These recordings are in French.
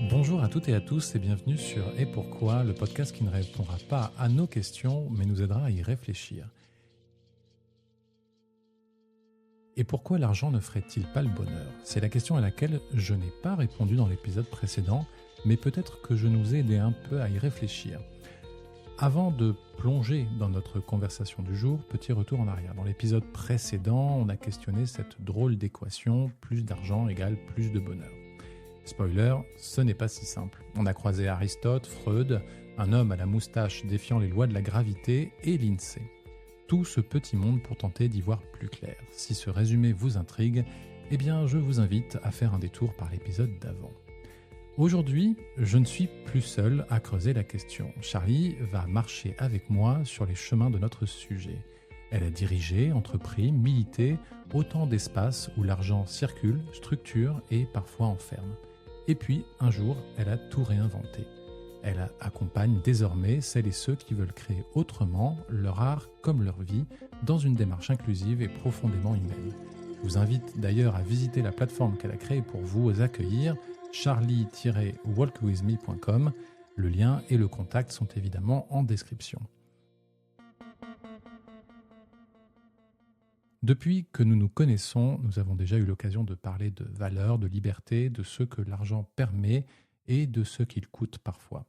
Bonjour à toutes et à tous et bienvenue sur Et pourquoi, le podcast qui ne répondra pas à nos questions mais nous aidera à y réfléchir. Et pourquoi l'argent ne ferait-il pas le bonheur? C'est la question à laquelle je n'ai pas répondu dans l'épisode précédent, mais peut-être que je nous ai aidé un peu à y réfléchir. Avant de plonger dans notre conversation du jour, petit retour en arrière. Dans l'épisode précédent, on a questionné cette drôle d'équation, plus d'argent égale plus de bonheur. Spoiler, ce n'est pas si simple. On a croisé Aristote, Freud, un homme à la moustache défiant les lois de la gravité et l'INSEE. Tout ce petit monde pour tenter d'y voir plus clair. Si ce résumé vous intrigue, eh bien je vous invite à faire un détour par l'épisode d'avant. Aujourd'hui, je ne suis plus seul à creuser la question. Charlie va marcher avec moi sur les chemins de notre sujet. Elle a dirigé, entrepris, milité autant d'espaces où l'argent circule, structure et parfois enferme. Et puis, un jour, elle a tout réinventé. Elle accompagne désormais celles et ceux qui veulent créer autrement leur art comme leur vie dans une démarche inclusive et profondément humaine. Je vous invite d'ailleurs à visiter la plateforme qu'elle a créée pour vous accueillir, charlie-walkwithme.com. Le lien et le contact sont évidemment en description. Depuis que nous nous connaissons, nous avons déjà eu l'occasion de parler de valeurs, de liberté, de ce que l'argent permet et de ce qu'il coûte parfois.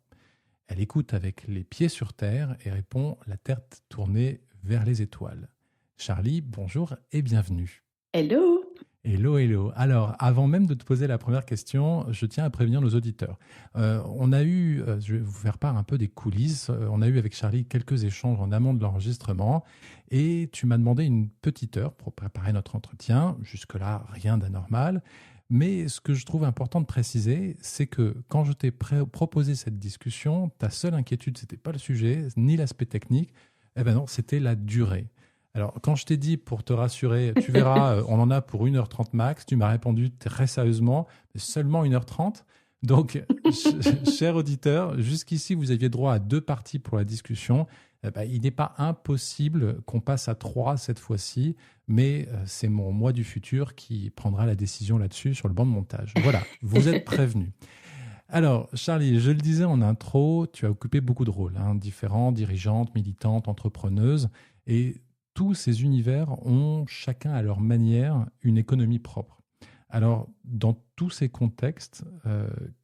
Elle écoute avec les pieds sur terre et répond la tête tournée vers les étoiles. Charlie, bonjour et bienvenue. Hello! Hello, hello. Alors, avant même de te poser la première question, je tiens à prévenir nos auditeurs. Je vais vous faire part un peu des coulisses. On a eu avec Charlie quelques échanges en amont de l'enregistrement et tu m'as demandé une petite heure pour préparer notre entretien. Jusque-là, rien d'anormal. Mais ce que je trouve important de préciser, c'est que quand je t'ai proposé cette discussion, ta seule inquiétude, c'était pas le sujet, ni l'aspect technique. Eh ben non, c'était la durée. Alors, quand je t'ai dit, pour te rassurer, tu verras, on en a pour 1h30 max, tu m'as répondu très sérieusement, seulement 1h30. Donc, cher auditeur, jusqu'ici, vous aviez droit à 2 parties pour la discussion. Il n'est pas impossible qu'on passe à 3 cette fois-ci, mais c'est mon moi du futur qui prendra la décision là-dessus sur le banc de montage. Voilà, vous êtes prévenus. Alors, Charlie, je le disais en intro, tu as occupé beaucoup de rôles, différents, dirigeantes, militantes, entrepreneuses, et tous ces univers ont chacun à leur manière une économie propre. Alors, dans tous ces contextes,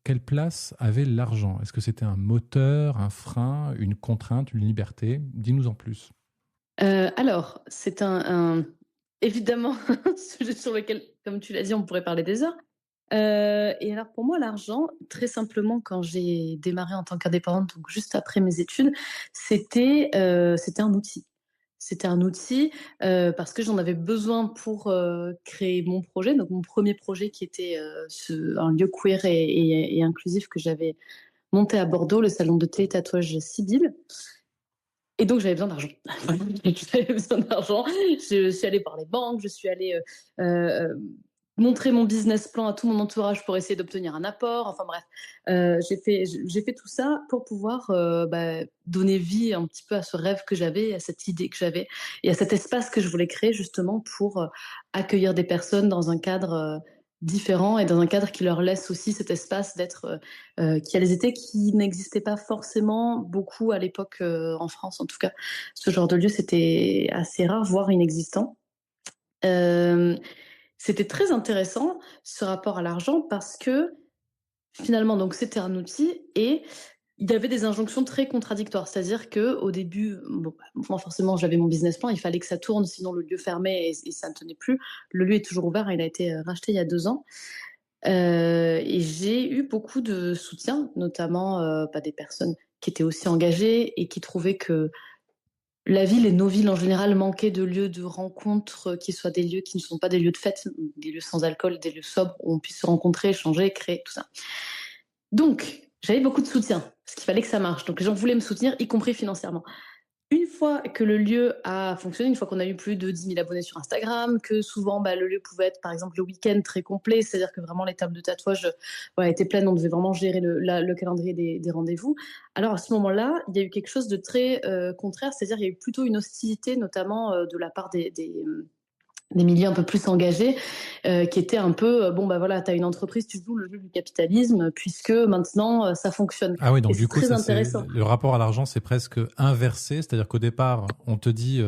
quelle place avait l'argent? Est-ce que c'était un moteur, un frein, une contrainte, une liberté? Dis-nous en plus. Alors, c'est évidemment un sujet sur lequel, comme tu l'as dit, on pourrait parler des heures. Et alors, pour moi, l'argent, très simplement, quand j'ai démarré en tant qu'indépendante, donc juste après mes études, c'était un outil. C'était un outil parce que j'en avais besoin pour créer mon projet. Donc, mon premier projet qui était un lieu queer et inclusif que j'avais monté à Bordeaux, le salon de thé et tatouage Sibylle. Et donc, j'avais besoin d'argent. J'avais besoin d'argent. Je suis allée par les banques, je suis allée montrer mon business plan à tout mon entourage pour essayer d'obtenir un apport. Enfin bref, j'ai fait tout ça pour pouvoir donner vie un petit peu à ce rêve que j'avais, à cette idée que j'avais et à cet espace que je voulais créer justement pour accueillir des personnes dans un cadre différent et dans un cadre qui leur laisse aussi cet espace d'être qui elles étaient, qui n'existait pas forcément beaucoup à l'époque en France. En tout cas, ce genre de lieu, c'était assez rare, voire inexistant. C'était très intéressant, ce rapport à l'argent, parce que finalement, donc, c'était un outil et il y avait des injonctions très contradictoires. C'est-à-dire qu'au début, moi, forcément, j'avais mon business plan, il fallait que ça tourne, sinon le lieu fermait et ça ne tenait plus. Le lieu est toujours ouvert, il a été racheté il y a 2 ans. Et j'ai eu beaucoup de soutien, notamment des personnes qui étaient aussi engagées et qui trouvaient que la ville et nos villes en général manquaient de lieux de rencontre qui soient des lieux qui ne sont pas des lieux de fête, des lieux sans alcool, des lieux sobres où on puisse se rencontrer, échanger, créer, tout ça. Donc, j'avais beaucoup de soutien, parce qu'il fallait que ça marche. Donc, les gens voulaient me soutenir, y compris financièrement. Une fois que le lieu a fonctionné, une fois qu'on a eu plus de 10 000 abonnés sur Instagram, que souvent le lieu pouvait être par exemple le week-end très complet, c'est-à-dire que vraiment les tables de tatouage étaient pleines, on devait vraiment gérer le calendrier des rendez-vous. Alors à ce moment-là, il y a eu quelque chose de très contraire, c'est-à-dire il y a eu plutôt une hostilité, notamment de la part des milieux un peu plus engagés, qui étaient un peu, bon, bah voilà, tu as une entreprise, tu joues le jeu du capitalisme, puisque maintenant, ça fonctionne. Ah oui, Et donc du c'est coup, très ça c'est intéressant. le rapport à l'argent, c'est presque inversé, c'est-à-dire qu'au départ, on te dit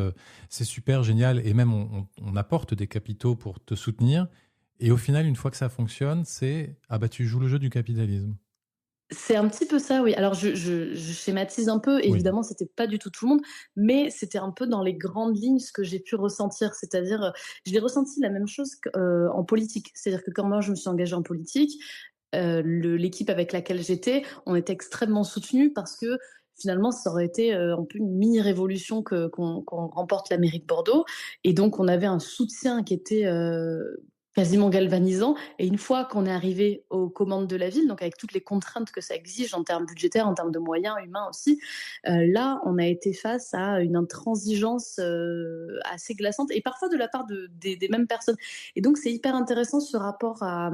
c'est super génial et même on apporte des capitaux pour te soutenir, et au final, une fois que ça fonctionne, c'est ah bah tu joues le jeu du capitalisme. C'est un petit peu ça, oui. Alors je schématise un peu, Oui. évidemment, c'était pas du tout le monde, mais c'était un peu dans les grandes lignes ce que j'ai pu ressentir. C'est-à-dire, je l'ai ressenti la même chose en politique. C'est-à-dire que quand moi je me suis engagée en politique, l'équipe avec laquelle j'étais, on était extrêmement soutenus parce que finalement, ça aurait été un peu une mini-révolution qu'on remporte la mairie de Bordeaux. Et donc, on avait un soutien qui était quasiment galvanisant. Et une fois qu'on est arrivé aux commandes de la ville, donc avec toutes les contraintes que ça exige en termes budgétaires, en termes de moyens humains aussi, là, on a été face à une intransigeance assez glaçante et parfois de la part des mêmes personnes. Et donc, c'est hyper intéressant ce rapport à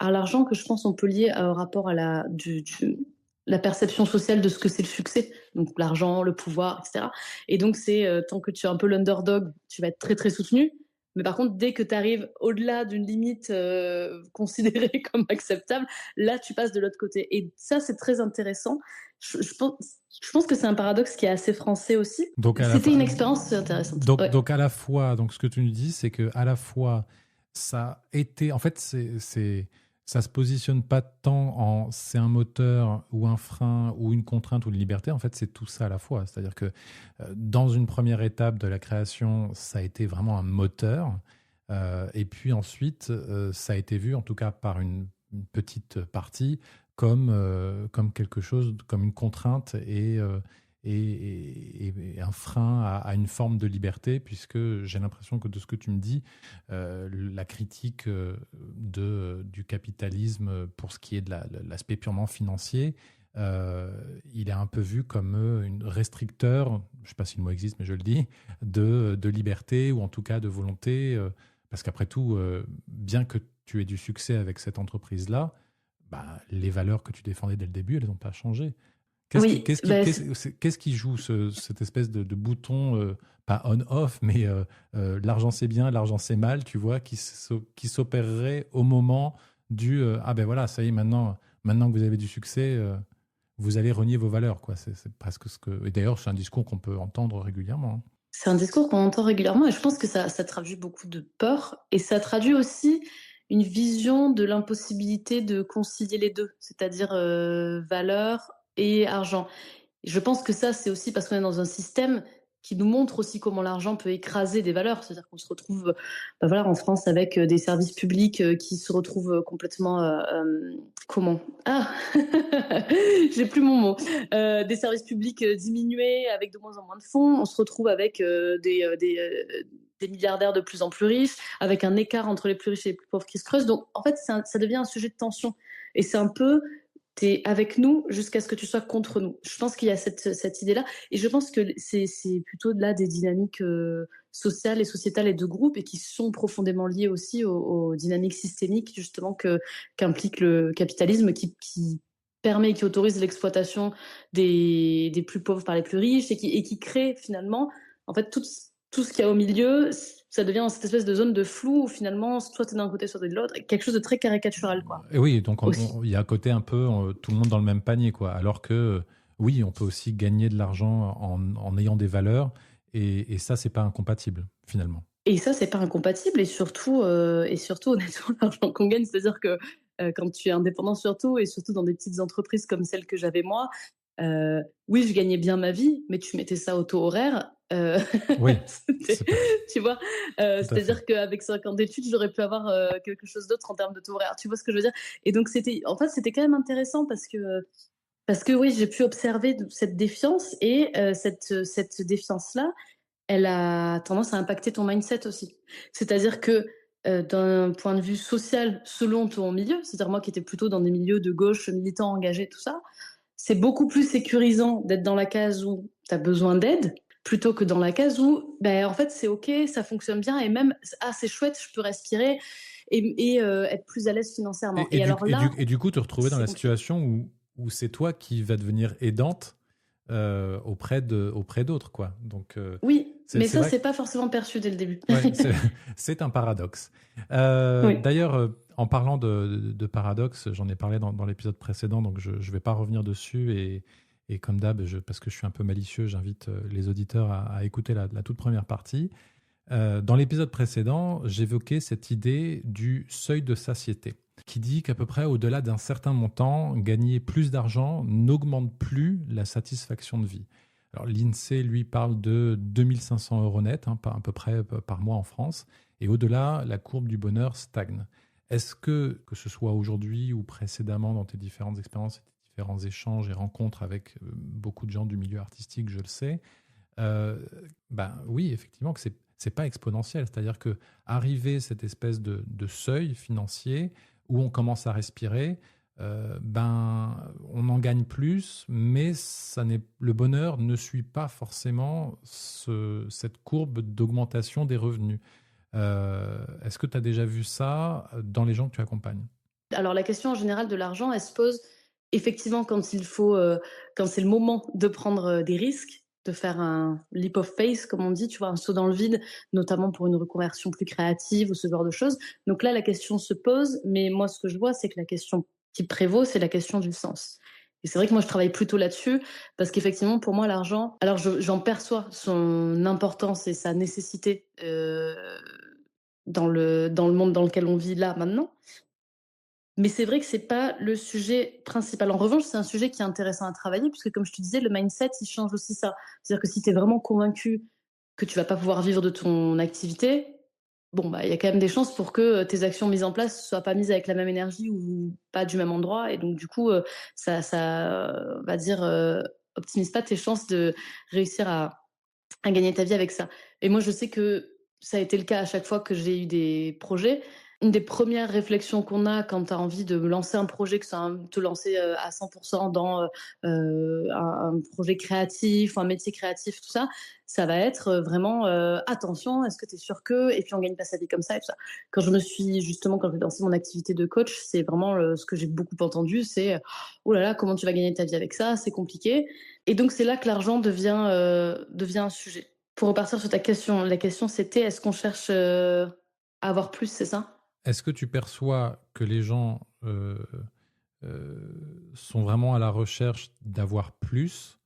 l'argent que je pense on peut lier au rapport à la perception sociale de ce que c'est le succès, donc l'argent, le pouvoir, etc. Et donc, c'est tant que tu es un peu l'underdog, tu vas être très, très soutenu. Mais par contre, dès que tu arrives au-delà d'une limite considérée comme acceptable, là, tu passes de l'autre côté. Et ça, c'est très intéressant. Je pense que c'est un paradoxe qui est assez français aussi. Donc à la C'était fin, une expérience intéressante. Ouais. donc à la fois, donc ce que tu nous dis, c'est que à la fois ça a été, en fait, ça se positionne pas tant en c'est un moteur ou un frein ou une contrainte ou une liberté. En fait, c'est tout ça à la fois. C'est-à-dire que dans une première étape de la création, ça a été vraiment un moteur, et puis ensuite, ça a été vu, en tout cas par une petite partie, comme quelque chose, comme une contrainte et un frein à une forme de liberté, puisque j'ai l'impression que de ce que tu me dis, la critique du capitalisme pour ce qui est de l'aspect purement financier, il est un peu vu comme une restricteur, je ne sais pas si le mot existe, mais je le dis, de liberté ou en tout cas de volonté, parce qu'après tout, bien que tu aies du succès avec cette entreprise-là, bah, les valeurs que tu défendais dès le début, elles n'ont pas changé. Oui, bah, Qu'est-ce qui joue cette espèce de bouton, pas on-off, mais l'argent c'est bien, l'argent c'est mal, tu vois, qui s'opérerait au moment du ah ben voilà, ça y est, maintenant que vous avez du succès, vous allez renier vos valeurs, quoi. C'est presque ce que. Et d'ailleurs, c'est un discours qu'on peut entendre régulièrement, hein. c'est un discours qu'on entend régulièrement et je pense que ça traduit beaucoup de peur et ça traduit aussi une vision de l'impossibilité de concilier les deux, c'est-à-dire valeur et argent. Et je pense que ça, c'est aussi parce qu'on est dans un système qui nous montre aussi comment l'argent peut écraser des valeurs. C'est-à-dire qu'on se retrouve bah voilà, en France avec des services publics qui se retrouvent complètement... comment Ah J'ai plus mon mot. Des services publics diminués avec de moins en moins de fonds. On se retrouve avec des milliardaires de plus en plus riches, avec un écart entre les plus riches et les plus pauvres qui se creuse. Donc, en fait, ça devient un sujet de tension. Et c'est un peu t'es avec nous jusqu'à ce que tu sois contre nous. Je pense qu'il y a cette idée-là. Et je pense que c'est plutôt là des dynamiques sociales et sociétales et de groupe et qui sont profondément liées aussi aux dynamiques systémiques justement qu'implique le capitalisme qui permet et qui autorise l'exploitation des plus pauvres par les plus riches et qui crée finalement en fait tout ce qu'il y a au milieu, ça devient cette espèce de zone de flou où finalement soit tu es d'un côté, soit tu es de l'autre, quelque chose de très caricatural quoi. Et oui, donc Aussi. il y a un côté un peu tout le monde dans le même panier, quoi. Alors que oui, on peut aussi gagner de l'argent en ayant des valeurs, et ça, c'est pas incompatible finalement. Et ça, c'est pas incompatible et surtout honnêtement, l'argent qu'on gagne, c'est-à-dire que, quand tu es indépendant surtout et surtout dans des petites entreprises comme celle que j'avais moi, oui, je gagnais bien ma vie, mais tu mettais ça au taux horaire, Oui, c'était c'est pas tu vois? tout à fait. C'est-à-dire qu'avec 5 ans d'études, j'aurais pu avoir, quelque chose d'autre en termes de taux horaire. Tu vois ce que je veux dire? Et donc c'était en fait, c'était quand même intéressant parce que oui, j'ai pu observer cette défiance et cette défiance-là, elle a tendance à impacter ton mindset aussi. C'est-à-dire que, d'un point de vue social, selon ton milieu, c'est-à-dire moi qui étais plutôt dans des milieux de gauche, militants, engagés, tout ça, c'est beaucoup plus sécurisant d'être dans la case où tu as besoin d'aide, plutôt que dans la case où, ben en fait, c'est OK, ça fonctionne bien et même, ah, c'est chouette, je peux respirer être plus à l'aise financièrement. Et alors là, Et du coup, te retrouver dans c'est la compliqué. situation où c'est toi qui vas devenir aidante auprès d'autres, quoi. Donc, Oui. Mais C'est ça, vrai que c'est pas forcément perçu dès le début. ouais, c'est un paradoxe. Oui. D'ailleurs, en parlant de paradoxe, j'en ai parlé dans l'épisode précédent, donc je ne vais pas revenir dessus. Et comme d'hab, parce que je suis un peu malicieux, j'invite les auditeurs à écouter la toute première partie. Dans l'épisode précédent, j'évoquais cette idée du seuil de satiété, qui dit qu'à peu près au-delà d'un certain montant, gagner plus d'argent n'augmente plus la satisfaction de vie. Alors l'INSEE, lui, parle de 2500 euros net, hein, à peu près par mois en France, et au-delà, la courbe du bonheur stagne. Est-ce que ce soit aujourd'hui ou précédemment dans tes différentes expériences, tes différents échanges et rencontres avec beaucoup de gens du milieu artistique, je le sais, euh, ben oui, effectivement, que c'est pas exponentiel. C'est-à-dire que arriver cette espèce de seuil financier où on commence à respirer, ben on en gagne plus, mais le bonheur ne suit pas forcément cette courbe d'augmentation des revenus. Est-ce que tu as déjà vu ça dans les gens que tu accompagnes? Alors la question en général de l'argent, elle se pose effectivement quand il faut, quand c'est le moment de prendre des risques, de faire un leap of faith, comme on dit, tu vois, un saut dans le vide, notamment pour une reconversion plus créative ou ce genre de choses. Donc là, la question se pose, mais moi, ce que je vois, c'est que la question qui prévaut, c'est la question du sens. Et c'est vrai que moi, je travaille plutôt là-dessus, parce qu'effectivement, pour moi, l'argent, alors j'en perçois son importance et sa nécessité dans le monde dans lequel on vit là, maintenant. Mais c'est vrai que c'est pas le sujet principal. En revanche, c'est un sujet qui est intéressant à travailler puisque comme je te disais, le mindset, il change aussi ça. C'est-à-dire que si tu es vraiment convaincu que tu vas pas pouvoir vivre de ton activité, bon, bah, il y a quand même des chances pour que tes actions mises en place soient pas mises avec la même énergie ou pas du même endroit. Et donc, du coup, on va dire, optimise pas tes chances de réussir à gagner ta vie avec ça. Et moi, je sais que ça a été le cas à chaque fois que j'ai eu des projets. Une des premières réflexions qu'on a quand tu as envie de lancer un projet, que ça te lancer à 100% dans un projet créatif, un métier créatif, tout ça, ça va être vraiment attention, est-ce que tu es sûr que, et puis on gagne pas sa vie comme ça et tout ça. Quand j'ai lancé mon activité de coach, c'est vraiment ce que j'ai beaucoup entendu, c'est oh là là, comment tu vas gagner ta vie avec ça, c'est compliqué. Et donc c'est là que l'argent devient un sujet. Pour repartir sur ta question, la question c'était est-ce qu'on cherche à avoir plus, c'est ça? Est-ce que tu perçois que les gens sont vraiment à la recherche d'avoir plus,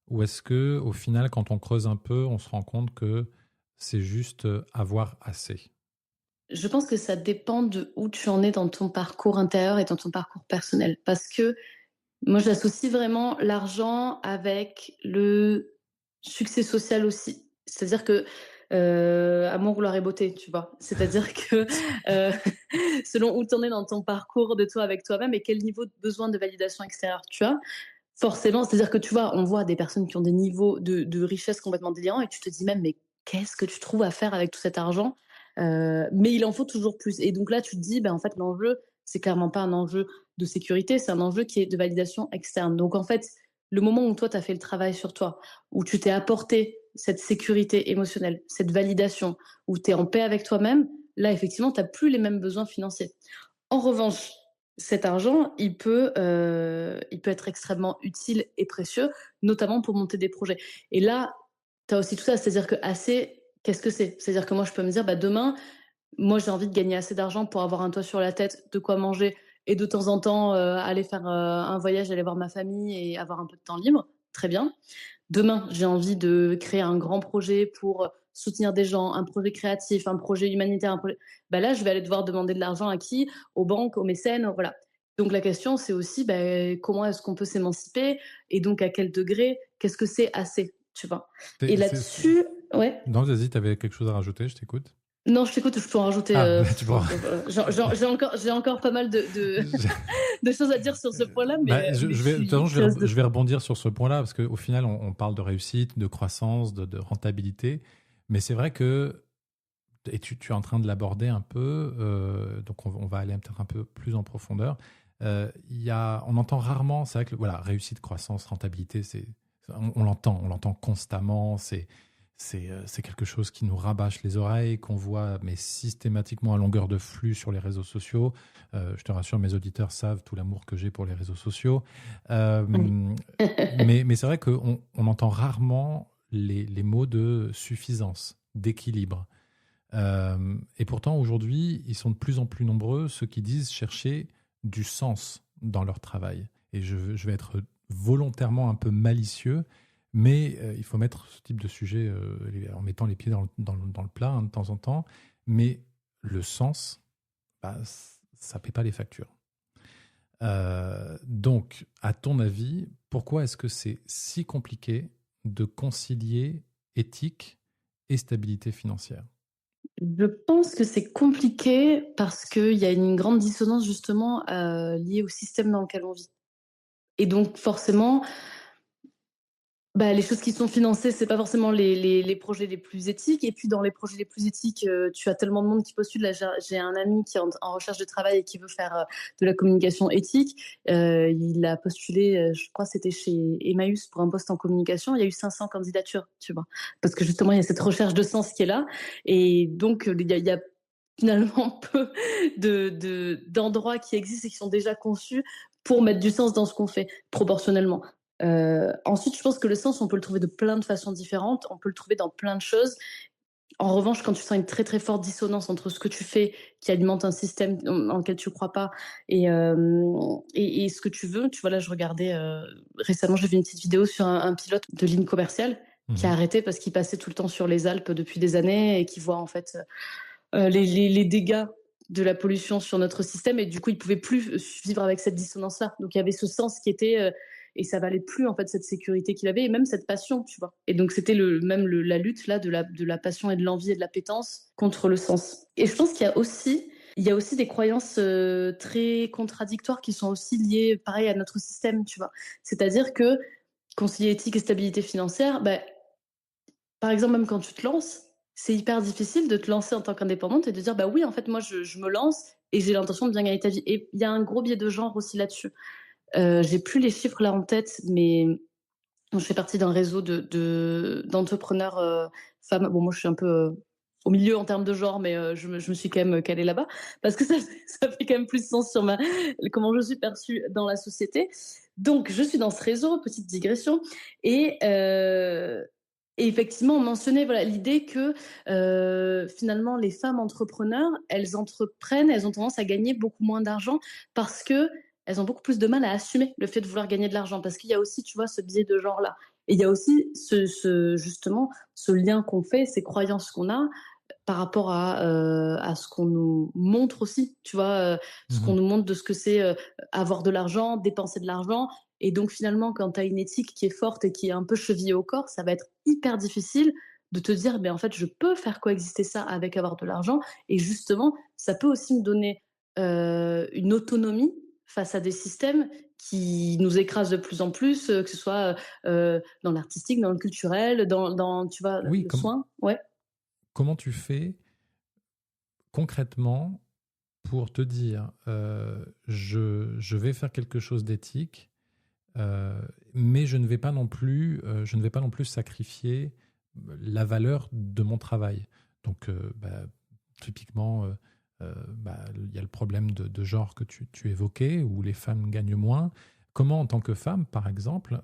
ou est-ce que au final, quand on creuse un peu, on se rend compte que c'est juste avoir assez? Je pense que ça dépend de où tu en es dans ton parcours intérieur et dans ton parcours personnel. Parce que moi, j'associe vraiment l'argent avec le succès social aussi. C'est-à-dire que amour, gloire et beauté, tu vois. C'est-à-dire que euh, selon où tu en es dans ton parcours de toi avec toi-même et quel niveau de besoin de validation extérieure tu as, forcément, c'est-à-dire que tu vois, on voit des personnes qui ont des niveaux de richesse complètement délirants et tu te dis même, mais qu'est-ce que tu trouves à faire avec tout cet argent? Mais il en faut toujours plus. Et donc là, tu te dis, ben, en fait, l'enjeu, c'est clairement pas un enjeu de sécurité, c'est un enjeu qui est de validation externe. Donc en fait, le moment où toi, tu as fait le travail sur toi, où tu t'es apporté cette sécurité émotionnelle, cette validation, où tu es en paix avec toi-même, là, effectivement, tu n'as plus les mêmes besoins financiers. En revanche, cet argent, il peut être extrêmement utile et précieux, notamment pour monter des projets. Et là, tu as aussi tout ça, c'est-à-dire que assez, qu'est-ce que c'est? C'est-à-dire que moi, je peux me dire, bah, demain, moi, j'ai envie de gagner assez d'argent pour avoir un toit sur la tête, de quoi manger et de temps en temps aller faire un voyage, aller voir ma famille et avoir un peu de temps libre. Très bien. Demain, j'ai envie de créer un grand projet pour soutenir des gens, un projet créatif, un projet humanitaire, bah là, je vais aller devoir demander de l'argent à qui? Aux banques, aux mécènes, voilà. Donc la question, c'est aussi bah, comment est-ce qu'on peut s'émanciper et donc à quel degré, qu'est-ce que c'est assez, tu vois. Et C'est- c'est- c'est- là-dessus, ouais. Non, vas-y, tu avais quelque chose à rajouter, je t'écoute. Non, je t'écoute, je peux en rajouter. Ah, tu pourras. J'ai encore pas mal de choses à dire sur ce point-là, Bah, mais je je vais, de toute suis façon, curieuse de. je vais rebondir sur ce point-là, parce qu'au final, on parle de réussite, de croissance, de rentabilité. Mais c'est vrai que, et tu es en train de l'aborder un peu, donc on va aller peut-être un peu plus en profondeur. On entend rarement, c'est vrai que voilà, réussite, croissance, rentabilité, on l'entend constamment. C'est quelque chose qui nous rabâche les oreilles, qu'on voit mais systématiquement à longueur de flux sur les réseaux sociaux. Je te rassure, mes auditeurs savent tout l'amour que j'ai pour les réseaux sociaux. Oui. Mais c'est vrai qu'on entend rarement les mots de suffisance, d'équilibre. Et pourtant, aujourd'hui, ils sont de plus en plus nombreux, ceux qui disent chercher du sens dans leur travail. Et je vais être volontairement un peu malicieux, mais il faut mettre ce type de sujet en mettant les pieds dans le plat, hein, de temps en temps. Mais le sens, bah, ça ne paie pas les factures. Donc, à ton avis, pourquoi est-ce que c'est si compliqué de concilier éthique et stabilité financière? Je pense que c'est compliqué parce qu'il y a une grande dissonance justement liée au système dans lequel on vit. Et donc forcément, bah, les choses qui sont financées, c'est pas forcément les projets les plus éthiques. Et puis dans les projets les plus éthiques, tu as tellement de monde qui postule. Là, j'ai un ami qui est en recherche de travail et qui veut faire de la communication éthique. Il a postulé, je crois que c'était chez Emmaüs pour un poste en communication. Il y a eu 500 candidatures, tu vois. Parce que justement, il y a cette recherche de sens qui est là. Et donc, il y a finalement peu d'endroits qui existent et qui sont déjà conçus pour mettre du sens dans ce qu'on fait, proportionnellement. Ensuite, je pense que le sens, on peut le trouver de plein de façons différentes, on peut le trouver dans plein de choses. En revanche, quand tu sens une très très forte dissonance entre ce que tu fais, qui alimente un système en lequel tu crois pas, et ce que tu veux, tu vois, là, je regardais récemment, j'ai vu une petite vidéo sur un pilote de ligne commerciale qui a arrêté parce qu'il passait tout le temps sur les Alpes depuis des années et qui voit en fait les dégâts de la pollution sur notre système, et du coup, il pouvait plus vivre avec cette dissonance-là. Donc, il y avait ce sens qui était et ça valait plus en fait cette sécurité qu'il avait et même cette passion, tu vois. Et donc, c'était la lutte là de la passion et de l'envie et de l'appétence contre le sens. Et je pense qu'il y a aussi des croyances très contradictoires qui sont aussi liées, pareil, à notre système, tu vois. C'est-à-dire que concilier éthique et stabilité financière, bah, par exemple, même quand tu te lances, c'est hyper difficile de te lancer en tant qu'indépendante et de dire bah oui, en fait, moi, je me lance et j'ai l'intention de bien gagner ta vie. Et il y a un gros biais de genre aussi là-dessus. J'ai plus les chiffres là en tête, mais je fais partie d'un réseau d'entrepreneurs femmes. Bon, moi, je suis un peu au milieu en termes de genre, mais je me suis quand même calée là-bas parce que ça fait quand même plus sens sur comment je suis perçue dans la société. Donc, je suis dans ce réseau, petite digression, et et effectivement, on mentionnait voilà, l'idée que finalement, les femmes entrepreneurs, elles entreprennent, elles ont tendance à gagner beaucoup moins d'argent parce que elles ont beaucoup plus de mal à assumer le fait de vouloir gagner de l'argent. Parce qu'il y a aussi, tu vois, ce biais de genre-là. Et il y a aussi justement ce lien qu'on fait, ces croyances qu'on a par rapport à ce qu'on nous montre aussi, tu vois, ce qu'on Mhm. nous montre de ce que c'est avoir de l'argent, dépenser de l'argent. Et donc finalement, quand tu as une éthique qui est forte et qui est un peu chevillée au corps, ça va être hyper difficile de te dire, mais en fait, je peux faire coexister ça avec avoir de l'argent. Et justement, ça peut aussi me donner une autonomie face à des systèmes qui nous écrasent de plus en plus, que ce soit dans l'artistique, dans le culturel, tu vois, Oui, le soin. Ouais. comment tu fais concrètement pour te dire je vais faire quelque chose d'éthique, mais je ne vais pas non plus sacrifier la valeur de mon travail. Donc, typiquement, il y a le problème de genre que tu évoquais, où les femmes gagnent moins. Comment, en tant que femme, par exemple,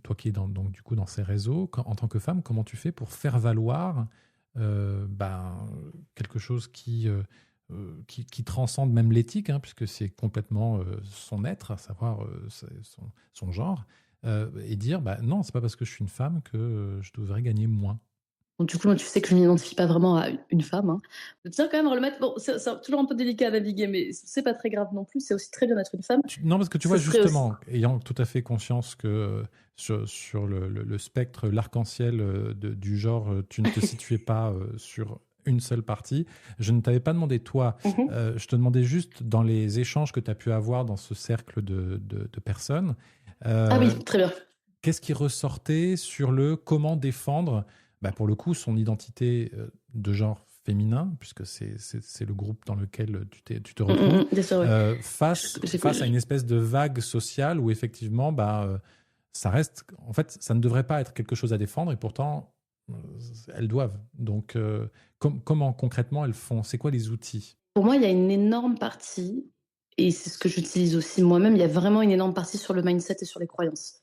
toi qui es donc, du coup, dans ces réseaux, en tant que femme, comment tu fais pour faire valoir quelque chose qui transcende même l'éthique, hein, puisque c'est complètement son être, à savoir son genre, et dire bah, non, c'est pas parce que je suis une femme que je devrais gagner moins. Donc, du coup, moi, tu sais que je ne m'identifie pas vraiment à une femme. Hein. Je tiens quand même à le mettre. Bon, c'est toujours un peu délicat à naviguer, mais c'est pas très grave non plus. C'est aussi très bien d'être une femme. Non, parce que tu Ce vois, serait aussi. justement, ayant tout à fait conscience que sur le spectre, l'arc-en-ciel du genre, tu ne te situais pas sur une seule partie, je ne t'avais pas demandé toi, Mhm. je te demandais juste dans les échanges que tu as pu avoir dans ce cercle de personnes, Ah oui, euh, très bien. qu'est-ce qui ressortait sur le comment défendre, pour le coup, son identité de genre féminin, puisque c'est le groupe dans lequel tu te retrouves, Bien sûr, oui. face à une espèce de vague sociale où effectivement, ça reste, en fait, ça ne devrait pas être quelque chose à défendre et pourtant, euh, elles doivent. Donc, comment concrètement elles font? C'est quoi les outils? Pour moi, il y a une énorme partie, et c'est ce que j'utilise aussi moi-même, il y a vraiment une énorme partie sur le mindset et sur les croyances.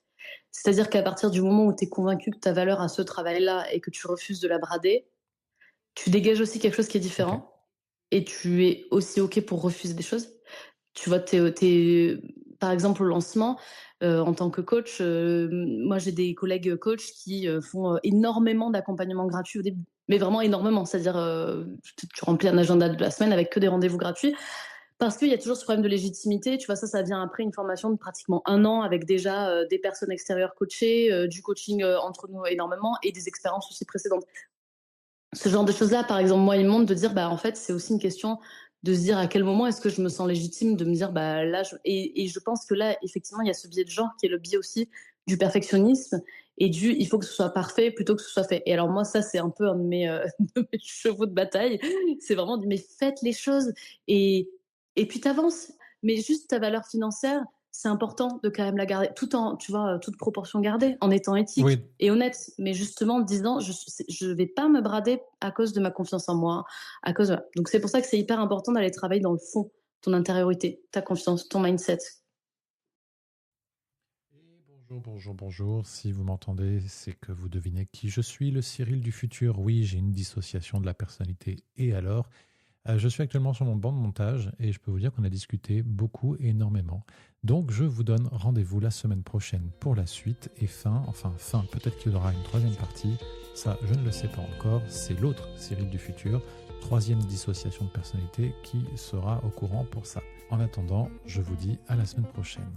C'est-à-dire qu'à partir du moment où tu es convaincu que ta valeur à ce travail-là et que tu refuses de la brader, tu dégages aussi quelque chose qui est Ok. différent et tu es aussi OK pour refuser des choses. Tu vois, tu par exemple, au lancement, en tant que coach, moi, j'ai des collègues coachs qui, font, énormément d'accompagnement gratuit au début, mais vraiment énormément. C'est-à-dire, tu remplis un agenda de la semaine avec que des rendez-vous gratuits parce qu'il y a toujours ce problème de légitimité. Tu vois, ça vient après une formation de pratiquement 1 an avec déjà, des personnes extérieures coachées, du coaching, entre nous énormément et des expériences aussi précédentes. Ce genre de choses-là, par exemple, moi, il me montre de dire, bah, en fait, c'est aussi une question de se dire à quel moment est-ce que je me sens légitime de me dire, bah, là, et je pense que là, effectivement, il y a ce biais de genre qui est le biais aussi du perfectionnisme et du il faut que ce soit parfait plutôt que ce soit fait. Et alors, moi, ça, c'est un peu un de mes, de mes chevaux de bataille. C'est vraiment, mais faites les choses et, et puis t'avances. Mais juste ta valeur financière, c'est important de quand même la garder, tout en, tu vois, toute proportion gardée, en étant éthique Oui, et honnête, mais justement en disant je vais pas me brader à cause de ma confiance en moi, à cause voilà. Donc c'est pour ça que c'est hyper important d'aller travailler dans le fond, ton intériorité, ta confiance, ton mindset. bonjour, bonjour, bonjour. Si vous m'entendez, c'est que vous devinez qui je suis, le Cyril du futur. Oui, j'ai une dissociation de la personnalité. Et alors, je suis actuellement sur mon banc de montage et je peux vous dire qu'on a discuté beaucoup et énormément. Donc, je vous donne rendez-vous la semaine prochaine pour la suite et fin, peut-être qu'il y aura une troisième partie. Ça, je ne le sais pas encore. C'est l'autre Cyril du futur, troisième dissociation de personnalité qui sera au courant pour ça. En attendant, je vous dis à la semaine prochaine.